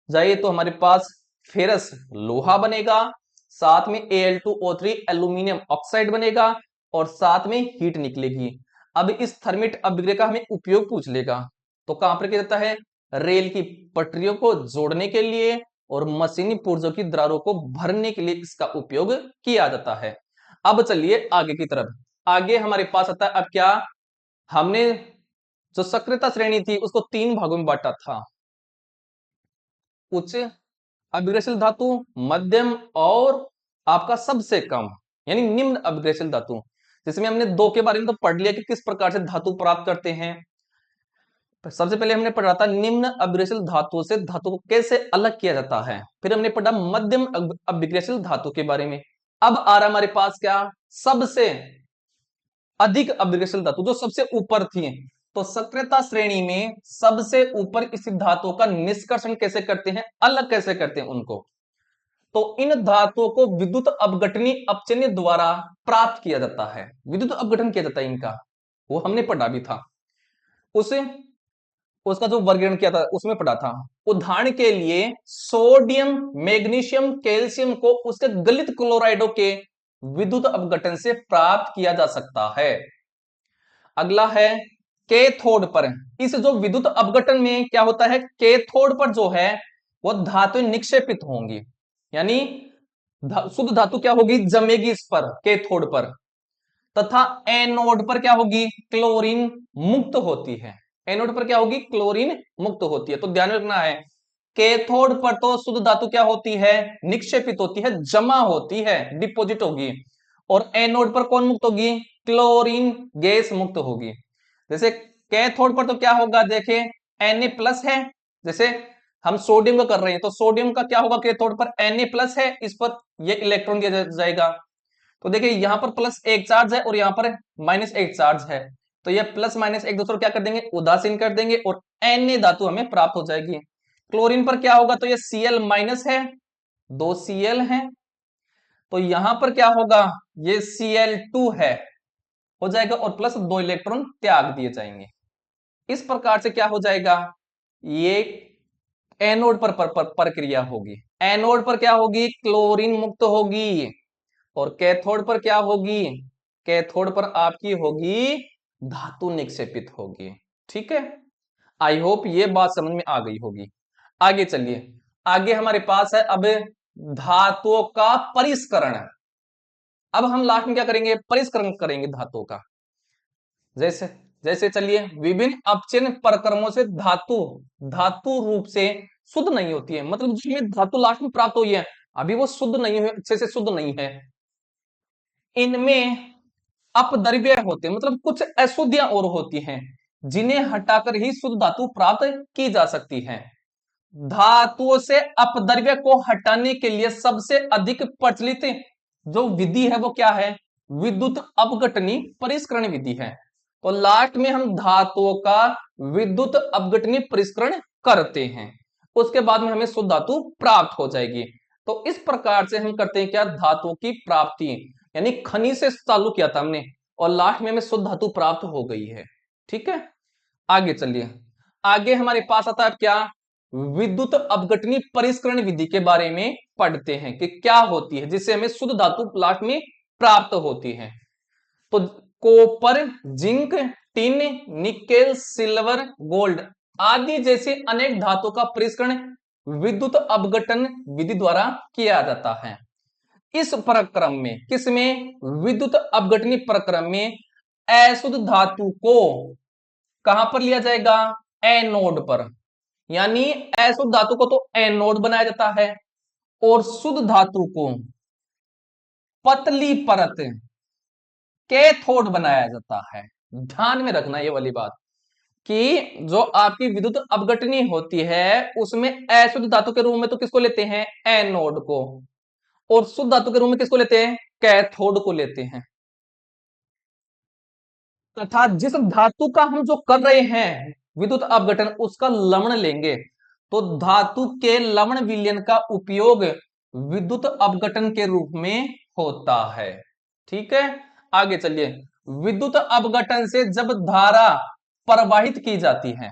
जाए, तो हमारे पास फेरस लोहा बनेगा, साथ में Al2O3 एल्यूमिनियम ऑक्साइड बनेगा, और साथ में हीट निकलेगी। अब इस थर्मिट अभिक्रिया का हमें उपयोग पूछ लेगा, तो कहां पर किया जाता है, रेल की पटरियों को जोड़ने के लिए और मशीनी पुर्जों की दरारों को भरने के लिए इसका उपयोग किया जाता है। अब चलिए आगे की तरफ, आगे हमारे पास आता है अब क्या, हमने जो सक्रियता श्रेणी थी उसको 3 भागों में बांटा था, उच्च अभिक्रियाशील धातु, मध्यम, और आपका सबसे कम यानी निम्न अभिक्रियाशील धातु। जिसमें हमने दो के बारे में तो पढ़ लिया कि किस प्रकार से धातु प्राप्त करते हैं। सबसे पहले हमने पढ़ा था निम्न अभिक्रियाशील धातुओं से धातु को कैसे अलग किया जाता है, फिर हमने पढ़ा मध्यम अभिक्रियाशील धातु के बारे में। अब आ रहा हमारे पास क्या, सबसे अधिक अभिक्रियाशील धातु, जो सबसे ऊपर थी। तो सक्रियता श्रेणी में सबसे ऊपर इस धातुओं का निष्कर्षण कैसे करते हैं, अलग कैसे करते हैं उनको। तो इन धातुओं को विद्युत अपघटनी अपचन्य द्वारा प्राप्त किया जाता है, विद्युत अपघटन किया जाता है इनका, वो हमने पढ़ा भी था। उसे उसका जो वर्गीकरण किया था उसमें पढ़ा था। उदाहरण के लिए सोडियम, मैग्नीशियम, कैल्शियम को उसके गलित क्लोराइडों के विद्युत अपघटन से प्राप्त किया जा सकता है। अगला है कैथोड पर। इस जो विद्युत अपघटन में क्या होता है, कैथोड पर जो है वो धातु निक्षेपित होंगी, यानी शुद्ध धातु क्या होगी, जमेगी इस पर, कैथोड पर। तथा एनोड पर क्या होगी, क्लोरीन मुक्त होती है। एनोड पर क्या होगी, क्लोरीन मुक्त होती है। तो ध्यान रखना है, कैथोड पर तो शुद्ध धातु क्या होती है, निक्षेपित होती है, जमा होती है, डिपॉजिट होगी। और एनोड पर कौन मुक्त होगी, क्लोरीन गैस मुक्त होगी। जैसे कैथोड पर तो क्या होगा, देखे Na+ है, जैसे हम सोडियम का कर रहे हैं, तो सोडियम का क्या होगा, कैथोड पर Na+ है, इस पर ये इलेक्ट्रॉन दिया जाएगा। तो देखिए यहां पर +1 चार्ज है और यहां पर -1 चार्ज है, तो ये प्लस माइनस एक दूसरे को क्या कर देंगे, उदासीन कर देंगे, और Na धातु हमें प्राप्त हो जाएगी। क्लोरीन पर क्या होगा, तो ये Cl- है, 2 Cl है, तो यहां पर क्या होगा, ये Cl2 है, हो जाएगा, और प्लस 2 इलेक्ट्रॉन त्याग दिए जाएंगे। इस प्रकार से क्या हो जाएगा, ये एनोड पर प्रक्रिया होगी। एनोड पर क्या होगी, क्लोरीन मुक्त होगी, और कैथोड पर क्या होगी, कैथोड पर आपकी होगी धातु निक्षेपित होगी। ठीक है, आई होप ये बात समझ में आ गई होगी। आगे चलिए, आगे हमारे पास है अब धातुओं का परिष्करण। अब हम लास्ट में क्या करेंगे, परिष्करण करेंगे धातुओं का। जैसे जैसे चलिए, विभिन्न अपचयन प्रक्रमों से धातु धातु रूप से शुद्ध नहीं होती है, मतलब जिसमें धातु लास्ट में प्राप्त हुई है अभी वो शुद्ध नहीं है, अच्छे से शुद्ध नहीं है। इनमें अपद्रव्य होते हैं, मतलब कुछ अशुद्धियां और होती हैं जिन्हें हटाकर ही शुद्ध धातु प्राप्त की जा सकती है। धातुओं से अपद्रव्य को हटाने के लिए सबसे अधिक प्रचलित जो विधि है वो क्या है? विद्युत अपघटनी परिष्करण विधि है। तो लास्ट में हम धातुओं का विद्युत अपघटनी परिष्करण करते हैं, उसके बाद में हमें शुद्ध धातु प्राप्त हो जाएगी। तो इस प्रकार से हम करते हैं क्या? धातुओं की प्राप्ति, यानी खनिज से चालू किया था हमने और लास्ट में हमें शुद्ध धातु प्राप्त हो गई है। ठीक है, आगे चलिए। आगे हमारे पास आता है क्या? विद्युत अपघटनी परिष्करण विधि के बारे में पढ़ते हैं कि क्या होती है जिससे हमें शुद्ध धातु लास्ट में प्राप्त होती है। तो copper, zinc, tin, nickel, silver, gold आदि जैसे अनेक धातुओं का परिष्करण विद्युत अपघटन विधि द्वारा किया जाता है। इस प्रक्रम में, किसमें? विद्युत अपघटनी प्रक्रम में अशुद्ध धातु को कहां पर लिया जाएगा? एनोड पर, यानी अशुद्ध धातु को तो एनोड बनाया जाता है और शुद्ध धातु को पतली परत कैथोड बनाया जाता है। ध्यान में रखना ये वाली बात कि जो आपकी विद्युत अपघटनी होती है उसमें अशुद्ध धातु के रूप में तो किसको लेते हैं? एनोड को, और शुद्ध धातु के रूप में किसको लेते हैं? कैथोड को लेते हैं। तथा जिस धातु का हम जो कर रहे हैं विद्युत अपघटन उसका लवण लेंगे तो धातु के लवण विलयन का उपयोग विद्युत अपघटन के रूप में होता है। ठीक है, आगे चलिए। विद्युत अपघटन से जब धारा प्रवाहित की जाती है,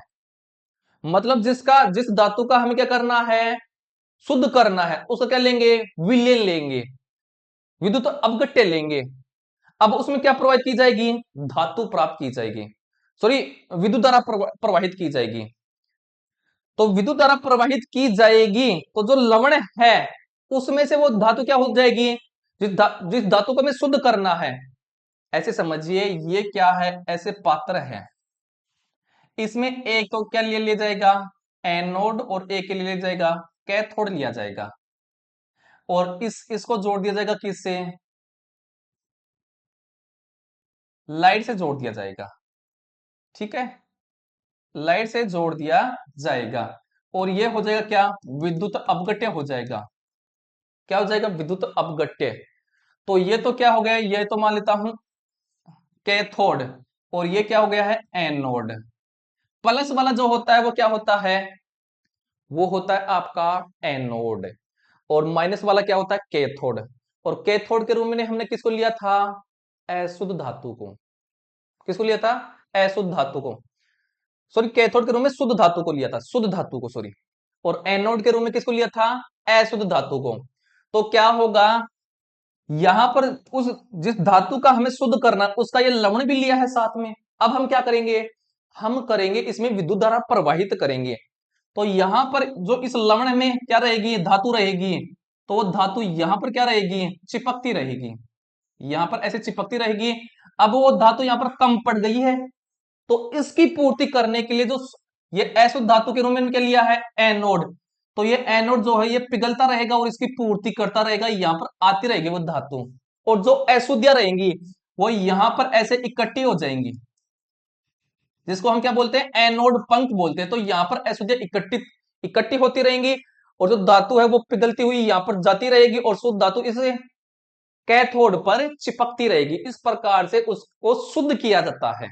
मतलब जिस धातु का हमें क्या करना है? शुद्ध करना है, उसका क्या लेंगे? विलयन लेंगे, विद्युत अपघट्य लेंगे। अब उसमें क्या प्रवाहित की जाएगी? धातु प्राप्त की जाएगी, सॉरी विद्युत धारा प्रवाहित की जाएगी। तो विद्युत धारा प्रवाहित की जाएगी तो जो लवण है उसमें से वो धातु क्या हो जाएगी? जिस धातु को हमें शुद्ध करना है, ऐसे समझिए ये क्या है? ऐसे पात्र है, इसमें एक तो क्या लिया जाएगा? एनोड, और एक के लिए लिया जाएगा कैथोड लिया जाएगा, और इसको जोड़ दिया जाएगा किससे? लाइट से जोड़ दिया जाएगा। ठीक है, लाइट से जोड़ दिया जाएगा और ये हो जाएगा क्या? विद्युत अपघट्य हो जाएगा। क्या हो जाएगा? विद्युत अपघट्य। तो ये तो क्या हो गया? ये तो मान लेता हूं कैथोड, और ये क्या हो गया है? एनोड। प्लस वाला जो होता है वो क्या होता है? वो होता है आपका एनोड, और माइनस वाला क्या होता है? कैथोड। और कैथोड के रूप में हमने किसको लिया था? अशुद्ध धातु को। किसको लिया था? अशुद्ध धातु को, सॉरी कैथोड के रूप में शुद्ध धातु को लिया था, शुद्ध धातु को सॉरी। और एनोड के रूप में किसको लिया था? अशुद्ध धातु को। तो क्या होगा यहां पर? उस जिस धातु का हमें शुद्ध करना उसका ये लवण भी लिया है साथ में। अब हम क्या करेंगे? हम करेंगे इसमें विद्युत धारा प्रवाहित करेंगे। तो यहां पर जो इस लवण में क्या रहेगी? धातु रहेगी, तो वो धातु यहां पर क्या रहेगी? चिपकती रहेगी, यहां पर ऐसे चिपकती रहेगी। अब वो धातु यहां पर कम पड़ गई है, तो इसकी पूर्ति करने के लिए जो ये अशुद्ध धातु के रूप में क्या लिया है? एनोड। तो ये एनोड जो है ये पिघलता रहेगा और इसकी पूर्ति करता रहेगा, यहां पर आती रहेगी वो धातु, और जो अशुद्धियां रहेंगी वो यहां पर ऐसे इकट्ठी हो जाएंगी, जिसको हम क्या बोलते हैं? एनोड पंख बोलते हैं। तो यहां पर अशुद्धियां इकट्ठी इकट्ठी होती रहेंगी और जो धातु है वो पिघलती हुई यहां पर जाती रहेगी और शुद्ध धातु इसे कैथोड पर चिपकती रहेगी। इस प्रकार से उसको शुद्ध किया जाता है।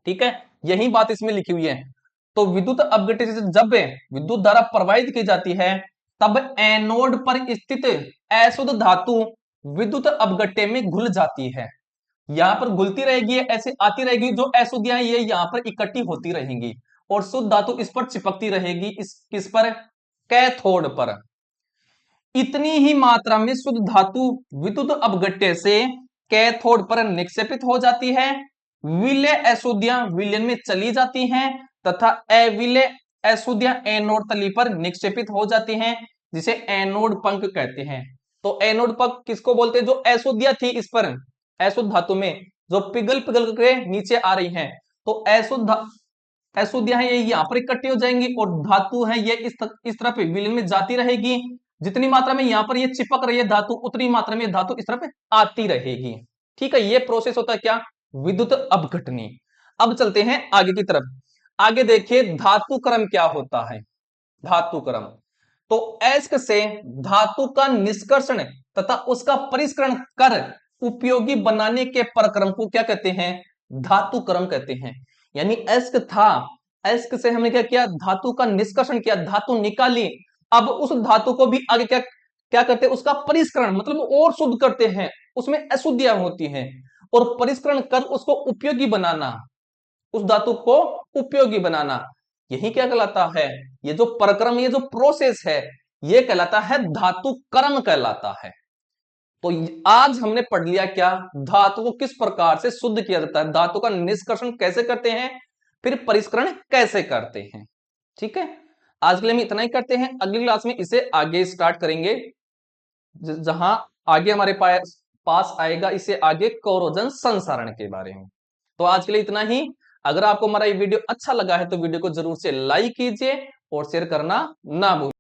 ठीक है, यही बात इसमें लिखी हुई है। तो विद्युत अपघट्य से जब विद्युत धारा प्रवाहित की जाती है तब एनोड पर स्थित अशुद्ध धातु विद्युत अपघट्य में घुल जाती है। यहां पर घुलती रहेगी, ऐसे आती रहेगी, जो अशुद्धियां ये यहां पर इकट्ठी होती रहेंगी और शुद्ध धातु इस पर चिपकती रहेगी। इस किस पर? कैथोड पर। इतनी ही मात्रा में शुद्ध धातु विद्युत अपघट्य से कैथोड पर निक्षेपित हो जाती है। विलय अशुद्धियां विलयन में चली जाती हैं तथा अविलय अशुद्धियां एनोड तली पर निक्षेपित हो जाती हैं, जिसे एनोड पंख कहते हैं। तो एनोड पंख किसको बोलते हैं? जो अशुद्धियां थी इस पर, अशुद्ध धातु में जो पिघल पिघल के नीचे आ रही हैं, तो अशुद्धियां ये यहां पर इकट्ठी हो जाएंगी और धातु है ये इस तरफ विलयन में जाती रहेगी। जितनी मात्रा में यहां पर ये चिपक रही है धातु, उतनी मात्रा में धातु इस तरफ आती रहेगी। ठीक है, ये प्रोसेस होता है क्या, विद्युत अपघटनी। अब चलते हैं आगे की तरफ। आगे देखिए धातु क्रम क्या होता है। धातु क्रम, तो अयस्क से धातु का निष्कर्षण तथा उसका परिष्करण कर उपयोगी बनाने के प्रक्रम को क्या कहते हैं, धातु क्रम कहते हैं। यानी अयस्क था, अयस्क से हमने क्या किया, धातु का निष्कर्षण किया, धातु निकाली। अब उस धातु को भी आगे क्या क्या करते हैं, उसका परिष्करण मतलब और शुद्ध करते हैं, उसमें अशुद्धियां होती हैं, और परिष्करण कर उसको उपयोगी बनाना, उस धातु को उपयोगी बनाना, यही क्या कहलाता है, ये जो प्रक्रम, ये जो प्रोसेस है, ये कहलाता है धातु कर्म कहलाता है। तो आज हमने पढ़ लिया क्या, धातु को किस प्रकार से शुद्ध किया जाता है, धातु का निष्कर्षण कैसे करते हैं, फिर परिष्करण कैसे करते हैं। ठीक है, आज के लिए हम इतना ही करते हैं, अगली क्लास में इसे आगे स्टार्ट करेंगे, जहां आगे हमारे पास आएगा इसे आगे कोरोजन संसारण के बारे में। तो आज के लिए इतना ही। अगर आपको हमारा ये वीडियो अच्छा लगा है तो वीडियो को जरूर से लाइक कीजिए और शेयर करना ना भूलिए।